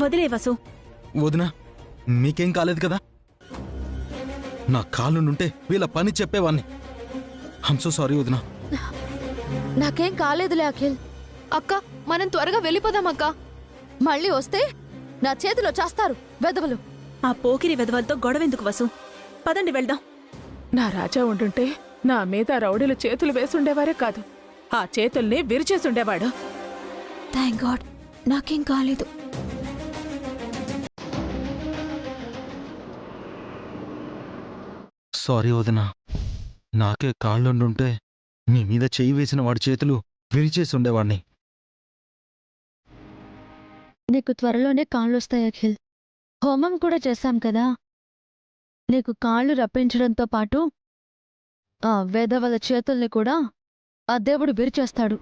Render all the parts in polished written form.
వదిలే వసు. వదినా, మీకేం కాలేదు కదా? నా కాళ్ళుంటే వీళ్ళ పని చెప్పేవాణ్ణి. ఐమ్ సో సారీ వదినా. నాకేం కాలేదులే అఖిల్. అక్క, మనం త్వరగా వెళ్ళిపోదాం అక్క. మళ్ళీ వస్తే నా చేతిలో చేస్తారు వెదవలు. ఆ పోకిరి వెధవలతో గొడవెందుకు వసు? పదండి వెళ్దాం. నా రాజా ఉండుంటే నా మీద రౌడీలు చేతులు వేసుండేవారే కాదు, ఆ చేతుల్ని విరిచేసుండేవాడు. థ్యాంక్ గాడ్ నాకేం కాలేదు. సారీ వదినా, నాకే కాళ్ళుండుంటే మీ మీద చెయ్యి వేసిన వాడి చేతులు విరిచేసి ఉండేవాడిని. నీకు త్వరలోనే కాళ్ళొస్తాయి అఖిల్. హోమం కూడా చేశాం కదా. నీకు కాళ్ళు రప్పించడంతో పాటు ఆ వేదవల చేతుల్ని కూడా ఆ దేవుడు విరిచేస్తాడు.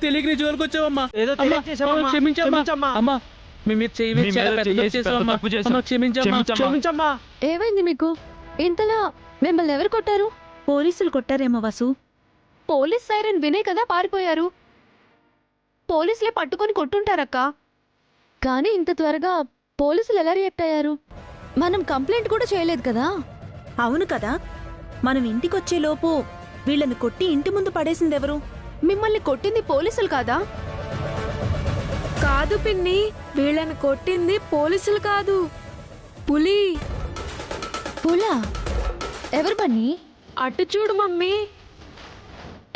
తెలియక జోలికి వచ్చావమ్మా. క్షమించమ్మా. ఏమైంది మీకు? ఇంతలా మిమ్మల్ని ఎవరు కొట్టారు? పోలీసులు కొట్టారేమో వసు. పోలీస్ సైరన్ వినే కదా పారిపోయారు. పోలీసులే పట్టుకొని కొట్టుంటారక్క. కానీ ఇంత త్వరగా పోలీసులు ఎలా రియాక్ట్ అయ్యారు? మనం కంప్లైంట్ కూడా చేయలేదు కదా. అవును కదా, మనం ఇంటికొచ్చేలోపు వీళ్ళని కొట్టి ఇంటి ముందు పడేసిందెవరు? మిమ్మల్ని కొట్టింది పోలీసులు కాదా? కాదు పిన్ని, వీళ్ళని కొట్టింది పోలీసులు కాదు, పులి. పులా? ఎవరు బన్నీ? అటు చూడు మమ్మీ,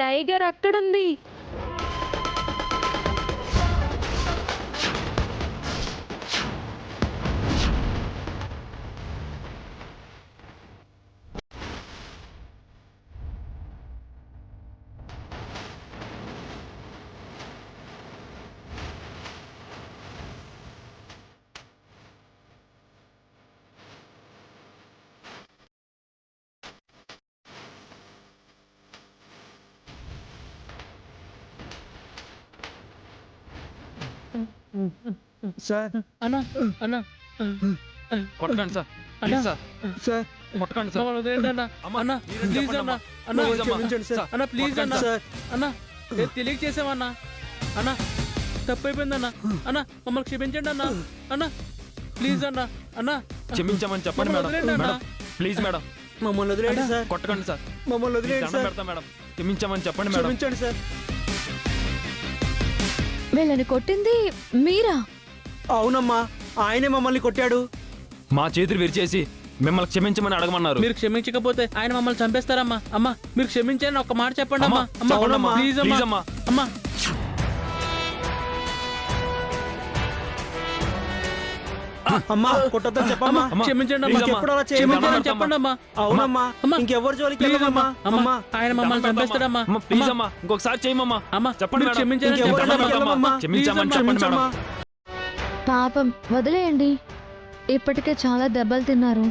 టైగర్ అక్కడుంది. సార్ అన్నా అన్నా కొట్టకండి సార్, ప్లీజ్ సార్. సార్ కొట్టకండి సార్. అన్నా అన్నా ప్లీజ్ అన్నా. అన్నా క్షమించండి సార్. అన్నా ప్లీజ్ అన్నా. అన్నా తెలియక చేసామన్నా. అన్నా తప్పైపోయిందన్నా. అన్నా మమ్మల్ని క్షమించండి అన్నా. అన్నా ప్లీజ్ అన్నా. అన్నా క్షమించమని చెప్పండి మేడం. మేడం ప్లీజ్ మేడం, మమ్మల్ని వదిలేయండి సార్. కొట్టకండి సార్. మమ్మల్ని వదిలేయండి సార్. పెడతా మేడం. క్షమించమని చెప్పండి మేడం. క్షమించండి సార్. వీళ్ళని కొట్టింది మీరా? అవునమ్మా, ఆయనే మమ్మల్ని కొట్టాడు. మా చేతులు విరిచేసి మిమ్మల్ని క్షమించమని అడగమన్నారు. మీరు క్షమించకపోతే ఆయన మమ్మల్ని చంపేస్తారమ్మా. అమ్మా మీరు క్షమించండి, ఒక్క మాట చెప్పండి అమ్మా. అవునమ్మా, ప్లీజ్ ప్లీజ్ అమ్మా. అమ్మా. అమ్మా అమ్మా కొట్టొద్దని చెప్పమ్మా. క్షమించండి అమ్మా. ఎప్పుడు అలా చేయమని చెప్పండి అమ్మా. అవునమ్మా, ఇంకెవరు జోలికి వెళ్ళమ్మా. అమ్మా ఆయన మమ్మల్ని చంపేస్తాడమ్మా. ప్లీజ్ అమ్మా, ఇంకొకసారి చేయమమ్మా. అమ్మా చెప్పండి మేడం. క్షమించండి క్షమించమని చెప్పండి మేడం. పాపం వదిలేయండి, ఇప్పటికే చాలా దెబ్బలు తిన్నారు.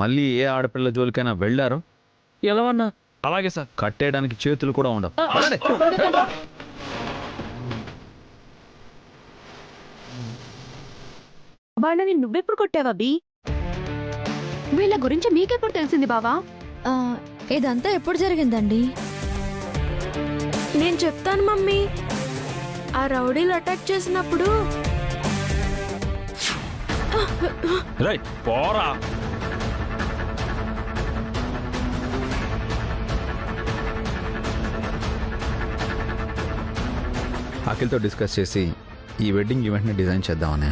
మళ్ళీ ఏ ఆడపిల్ల జోలికైనా వెళ్ళారు? ఎలా అన్నా? అలాగే సార్. కట్టేయడానికి చేతులు కూడా ఉండవు. వాళ్ళని నువ్వెప్పుడు కొట్టావా బి? వీళ్ళ గురించి మీకెప్పుడు తెలిసింది బావా? ఇదంతా ఎప్పుడు జరిగిందండి? నేను చెప్తాను మమ్మీ. ఆ రౌడీలు అటాక్ చేసినప్పుడు రైట్ పోరా. అఖిల్తో డిస్కస్ చేసి ఈ వెడ్డింగ్ ఈవెంట్ని డిజైన్ చేద్దామనే.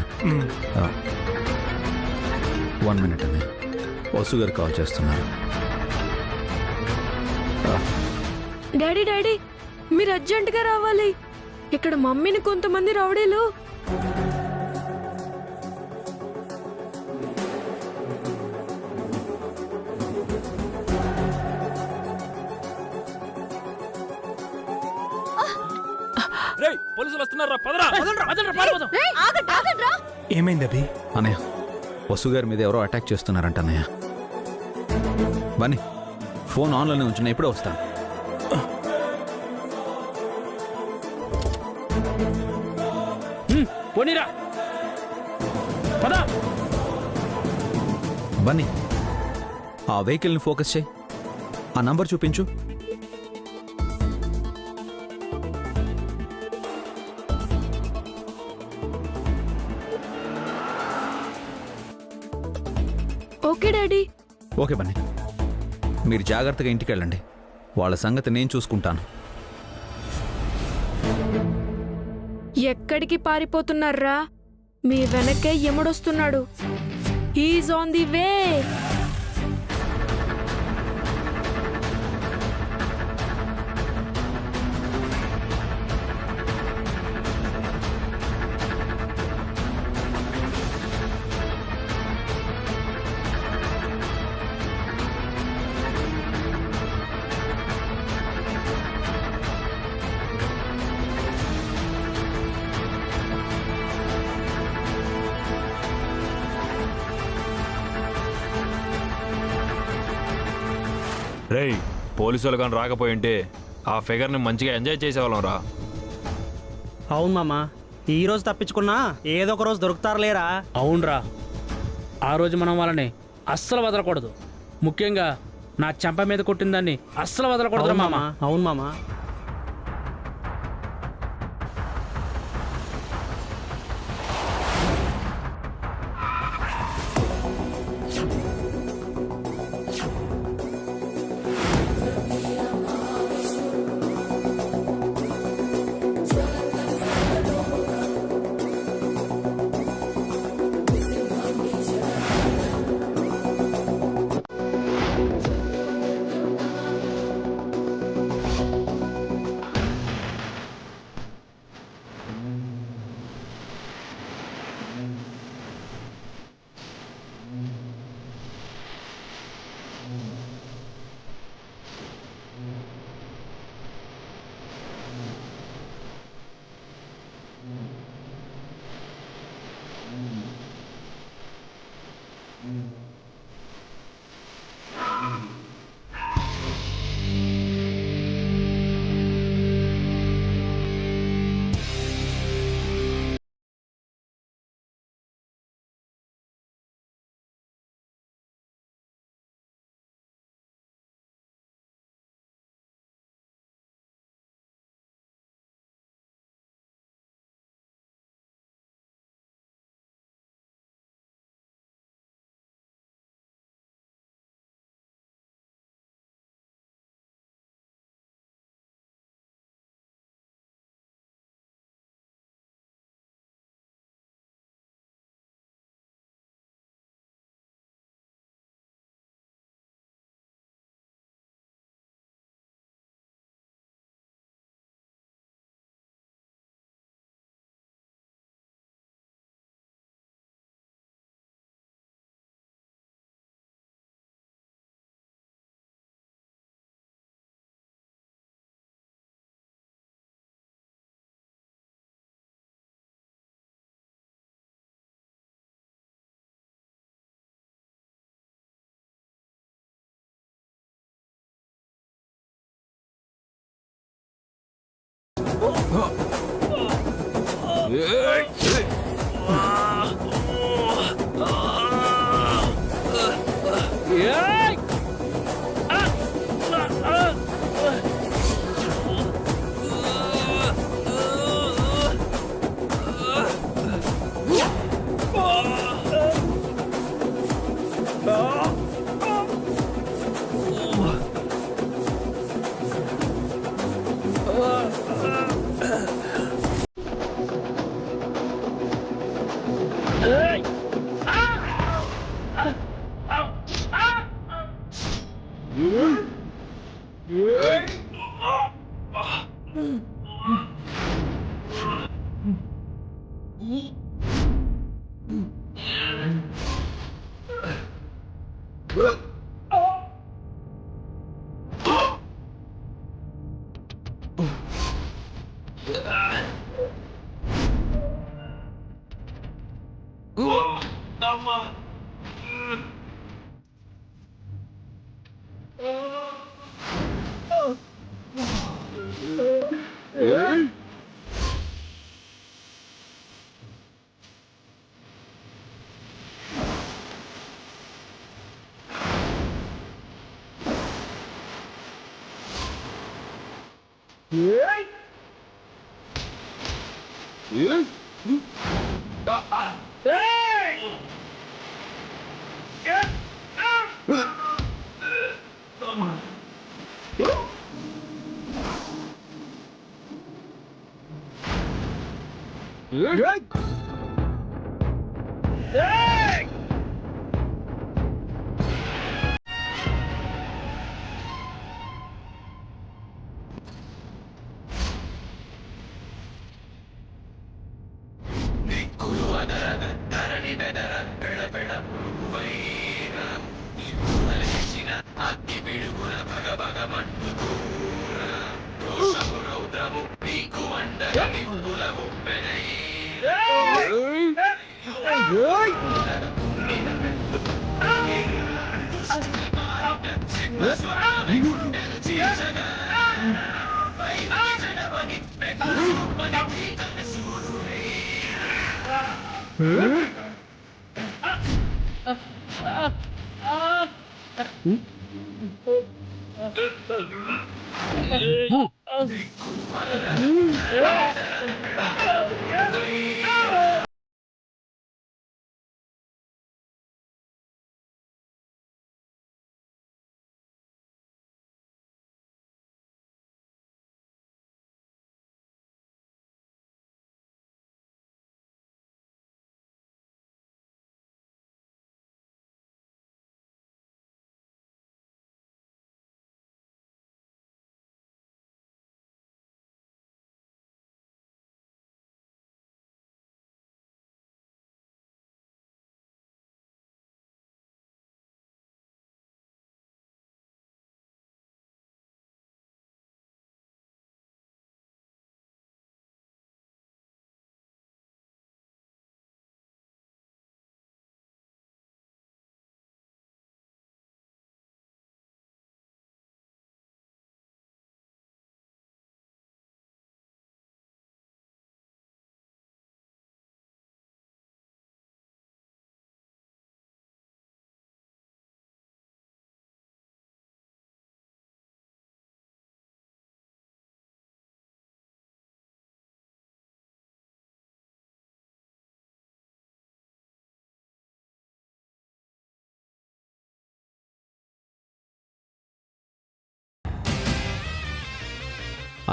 1 minute అని వసు గారు కాల్ చేస్తున్నారు. డాడీ మీరు అర్జెంటుగా రావాలి. ఇక్కడ మమ్మీని కొంతమంది రౌడీలు రేయ్ పోలీసులు వస్తున్నారా పదరా ఏమైంది అభి? అన్నయ్య వసు గారి మీద ఎవరో అటాక్ చేస్తున్నారంట అన్నయ్య. బన్నీ ఫోన్ ఆన్లోనే ఉంచున్నా, ఇప్పుడే వస్తాను. పోనీరా పదా. బన్నీ ఆ వెహికల్ని ఫోకస్ చేయి, ఆ నంబర్ చూపించు. Okay daddy. ఓకే బన్నీ, మీరు జాగ్రత్తగా ఇంటికి వెళ్ళండి. వాళ్ళ సంగతి నేను చూసుకుంటాను. ఎక్కడికి పారిపోతున్నారా? మీ వెనకే ఎముడొస్తున్నాడు. He's on the way. రేయ్ పోలీసులు కానీ రాకపోయింటే ఆ ఫిగర్ని మంచిగా ఎంజాయ్ చేసేవాళ్ళం రా. అవును మామ, ఈ రోజు తప్పించుకున్నా ఏదో ఒక రోజు దొరుకుతారు లేరా? అవునరా, ఆ రోజు మనం వాళ్ళని అస్సలు వదలకూడదు. ముఖ్యంగా నా చెంప మీద కొట్టిన దాన్ని అస్సలు వదలకూడదు మామ. అవును మామ.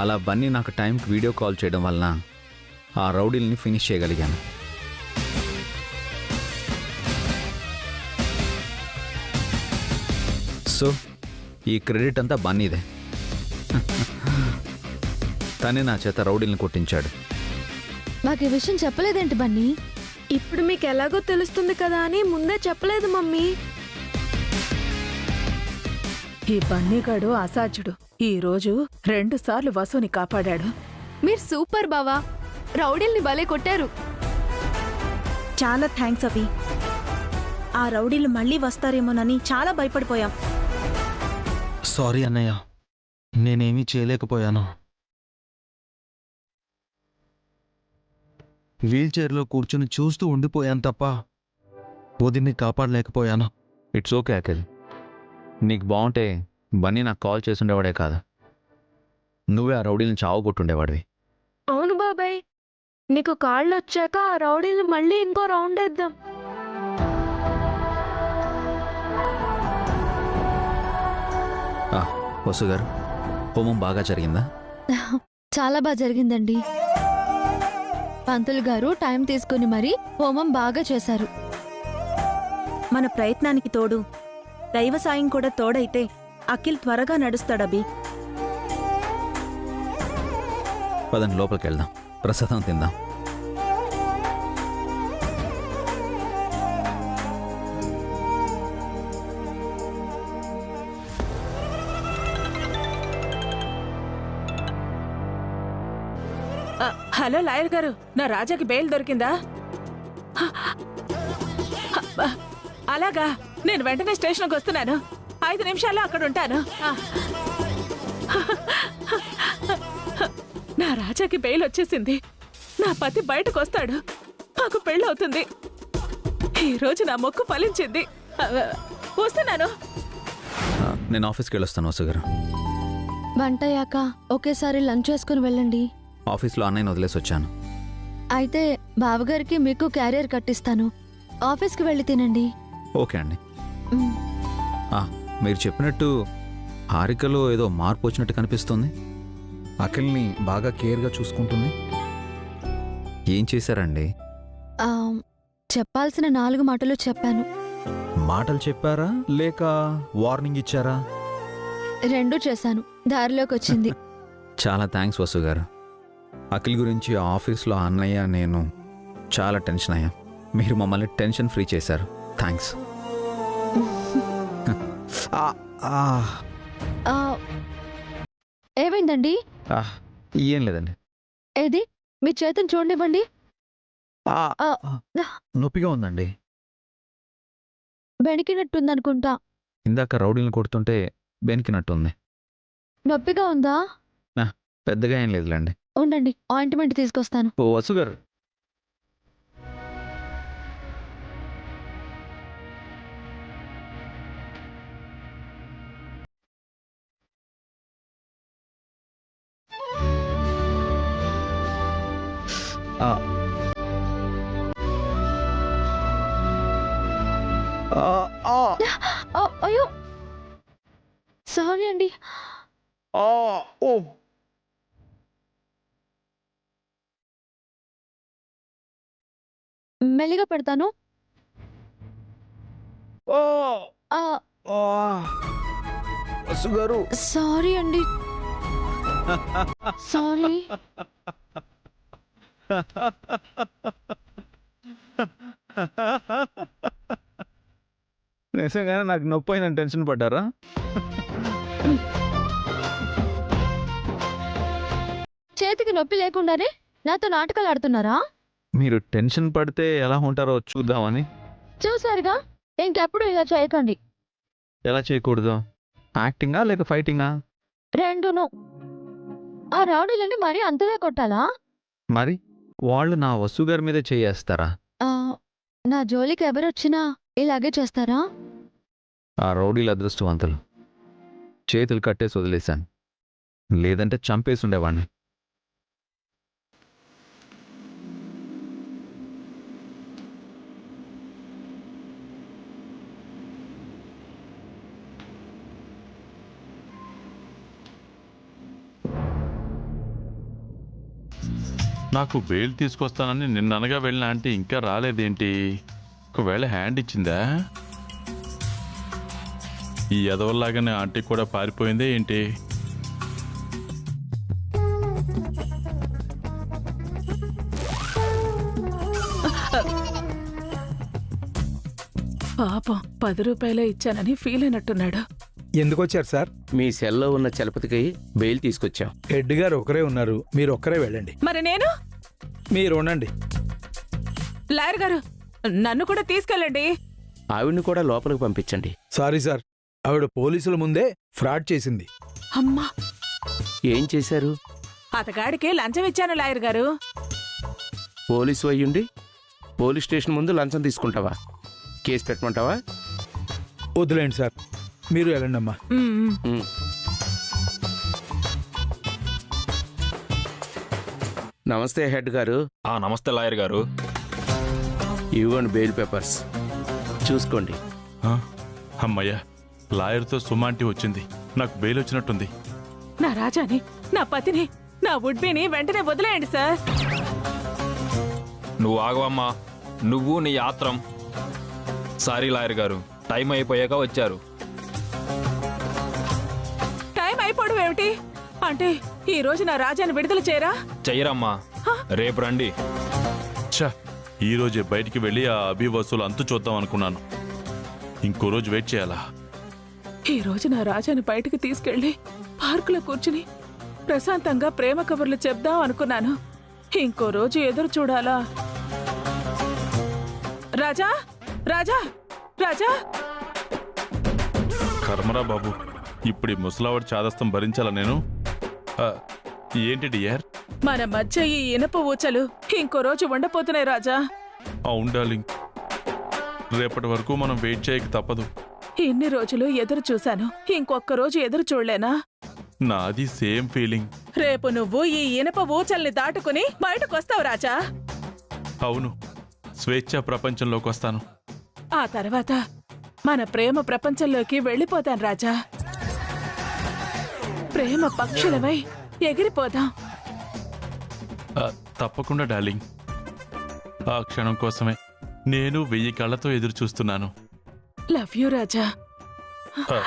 అలా బన్నీ నాకు టైంకి వీడియో కాల్ చేయడం వలన ఆ రౌడీల్ని ఫినిష్ చేయగలిగాను. సో ఈ క్రెడిట్ అంతా బన్నీదే. తనే నా చేత రౌడీల్ని కొట్టించాడు. మాకు ఈ విషయం చెప్పలేదేంటి బన్నీ? ఇప్పుడు మీకు ఎలాగో తెలుస్తుంది కదా అని ముందే చెప్పలేదు మమ్మీ. ఈ బన్నీగాడు అసాధ్యుడు. ఈ రోజు 2 సార్లు వసుని కాపాడాడు. మీరు సూపర్ బావా, రౌడీల్ని భలే కొట్టారు. చాలా థ్యాంక్స్ అవి. ఆ రౌడీలు మళ్ళీ వస్తారేమోనని చాలా భయపడిపోయాం. సారీ అన్నయ్య, నేనేమీ చేయలేకపోయాను. వీల్చైర్లో కూర్చుని చూస్తూ ఉండిపోయాను తప్ప వదిన్ని కాపాడలేకపోయాను. It's okay Akhil. నీకు బాగుంటే బన్నీ నాకు కాల్ చేసుండేవాడే కాదు, నువ్వే ఆ రౌడీని చావగొట్టుండేవాడివి. అవును బాబాయ్, నీకు కాళ్ళు వచ్చాక ఆ రౌడీని మళ్ళీ ఇంకో రౌండ్ వేద్దాం. వసు గారు, హోమం బాగా జరిగిందా? చాలా బాగా జరిగిందండి. పంతులు గారు టైం తీసుకుని మరీ హోమం బాగా చేశారు. మన ప్రయత్నానికి తోడు దైవ సాయం కూడా తోడైతే అఖిల్ త్వరగా నడుస్తాడబి. పదండి లోపలికి వెళ్దాం, ప్రసాదం తిందాం. హలో లాయర్ గారు, నా రాజాకి బెయిల్ దొరికిందా? అలాగా, నేను వెంటనే స్టేషన్కి వస్తున్నాను. 5 నిమిషాల్లో అక్కడ ఉంటాను. నా రాజాకి బెయిల్ వచ్చేసింది. నా పతి బయటకు వస్తాడు. మాకు పెళ్ళవుతుంది. ఈ రోజు నా మొక్కు ఫలించింది. వస్తున్నాను. నేను ఆఫీస్కి వెళ్ళొస్తాను వసు గారు. వంట అయ్యాక ఒకేసారి లంచ్ చేసుకుని వెళ్ళండి. ఆఫీస్లో అన్నయ్యని వదిలేసి వచ్చాను. అయితే బావగారికి మీకు క్యారియర్ కట్టిస్తాను. ఆఫీస్కి వెళ్ళి తినండి. ఓకే అండి. మీరు చెప్పినట్టు హారికలో ఏదో మార్పు వచ్చినట్టు కనిపిస్తుంది. అఖిల్ని బాగా కేర్గా చూసుకుంటుంది. ఏం చేశారండి? చెప్పాల్సిన 4 మాటలు చెప్పాను. మాటలు చెప్పారా లేక వార్నింగ్ ఇచ్చారా? 2 చేశాను. దారిలోకి వచ్చింది. చాలా థ్యాంక్స్ వసు గారు. అఖిల్ గురించి ఆఫీస్లో అన్నయ్య నేను చాలా టెన్షన్ అయ్యాం. మీరు మమ్మల్ని టెన్షన్ ఫ్రీ చేశారు. థ్యాంక్స్. ఏమైందండి? ఏం లేదండి. ఏది మీ చేతిని చూడనివ్వండి. నొప్పిగా ఉందండి. బెణికినట్టుందనుకుంటా. ఇందాక రౌడీలను కొడుతుంటే బెనికినట్టుంది. నొప్పిగా ఉందా? పెద్దగా ఏం లేదులేండి. ఉండండి, ఆయింట్మెంట్ తీసుకొస్తాను. ఓ వసు గారు, అయ్యో సారీ అండి. మెల్లిగా పెడతాను. వసు గారు, సారీ అండి. సారీ. నిజంగానే నాకు నొప్పి అయిందని టెన్షన్ పడ్డారా? చేతికి నొప్పి లేకుండానే నాతో నాటకాలు ఆడుతున్నారా? మీరు టెన్షన్ పడితే ఎలా ఉంటారో చూద్దామని. చూసారుగా, ఇంకెప్పుడు ఇలా చేయకండి. ఎలా చేయకూడదు? యాక్టింగా లేక ఫైటింగా? 2ను. ఆ రౌడీలని మరీ అంతగా కొట్టాలా? మరి వాళ్ళు నా వసు గారి మీదే చేయేస్తారా? నా జోలికి ఎవరొచ్చినా ఇలాగే చేస్తారా? ఆ రౌడీల అదృష్టవంతులు. చేతులు కట్టేసి వదిలేశాను, లేదంటే చంపేసి ఉండేవాడిని. నాకు బెయిల్ తీసుకొస్తానని నిన్ననగా వెళ్ళిన ఆంటీ ఇంకా రాలేదేంటి? ఒకవేళ హ్యాండ్ ఇచ్చిందా? ఈ ఎదవల్లాగానే ఆంటీ కూడా పారిపోయిందే ఏంటి? పాపం 10 రూపాయలే ఇచ్చానని ఫీల్ అయినట్టున్నాడు. ఎందుకు వచ్చారు సార్? మీ సెల్లో ఉన్న చలపతికి బెయిల్ తీసుకొచ్చాం. హెడ్ గారు ఒకరే ఉన్నారు, మీరు ఒక్కరే వెళ్ళండి. మరి నేను? మీరు ఉండండి. లాయర్ గారు, నన్ను కూడా తీసుకెళ్ళండి. ఆవిడ్ని కూడా లోపలికి పంపించండి. సారీ సార్, ఆవిడ పోలీసుల ముందే ఫ్రాడ్ చేసింది. అమ్మా, ఏం చేశారు? అతగాడికి లంచం ఇచ్చాను లాయర్ గారు. పోలీసు అయ్యుండి పోలీస్ స్టేషన్ ముందు లంచం తీసుకుంటావా? కేసు పెట్టమంటావా? వద్దులేండి సార్, మీరు వెళ్ళండి అమ్మా. నమస్తే హెడ్ గారు. నమస్తే లాయర్ గారు. ఇవ్వండి బెయిల్ పేపర్స్, చూసుకోండి. అమ్మయ్యా, లాయర్తో సుమాంటి వచ్చింది. నాకు బెయిల్ వచ్చినట్టుంది. నా రాజాని, నా పతిని, నా వుడ్బీని వెంటనే వదిలేయండి సార్. నువ్వు ఆగవమ్మా, నువ్వు నీ ఆత్రం. సారీ లాయర్ గారు, టైం అయిపోయాక వచ్చారు. టైం అయిపోవడం ఏమిటి? అంటే ఈ రోజు నా రాజాని విడుదల చేయరా? చెయ్యరమ్మా, రేపు రండి. ఛా, ఈ రోజే బయటికి వెళ్ళి ఆ అభి వసూలు అంతు చూద్దాం అనుకున్నాను. ఇంకో రోజు వెయిట్ చేయాలా? ఈ రోజు నా రాజాని బయటికి తీసుకెళ్లి పార్కులో కూర్చుని ప్రశాంతంగా ప్రేమ కబుర్లు చెప్దాం అనుకున్నాను. ఇంకో రోజు ఎదురు చూడాలా? రాజా, రాజా రాజా కర్మరా బాబు, ఇప్పుడు ఈ ముసలావాడి చాదస్తం భరించాలా నేను? ఆ, ఏంటి డియర్? మన మధ్య ఈ ఇనప ఊచలు ఇంకో రోజు ఉండపోతున్నాయి రాజా. అవును డార్లింగ్, రేపటి వరకు మనం వెయిట్ చేయక తప్పదు. ఇన్ని రోజులు ఎదురు చూశాను, ఇంకొక్క రోజు ఎదురు చూడలేనా? నాది సేమ్ ఫీలింగ్. రేపు నువ్వు ఈ ఇనప ఊచల్ని దాటుకుని బయటకొస్తావు రాజా. అవును, స్వేచ్ఛ ప్రపంచంలోకి వస్తాను. ఆ తర్వాత మన ప్రేమ ప్రపంచంలోకి వెళ్ళిపోతాను రాజా. ప్రేమ పక్షులవై ఎగిరిపోదాం. తప్పకుండా డార్లింగ్, ఆ క్షణం కోసమే నేను 1000 కళ్ళతో ఎదురు చూస్తున్నాను. లవ్ యూ రాజా. ఆ,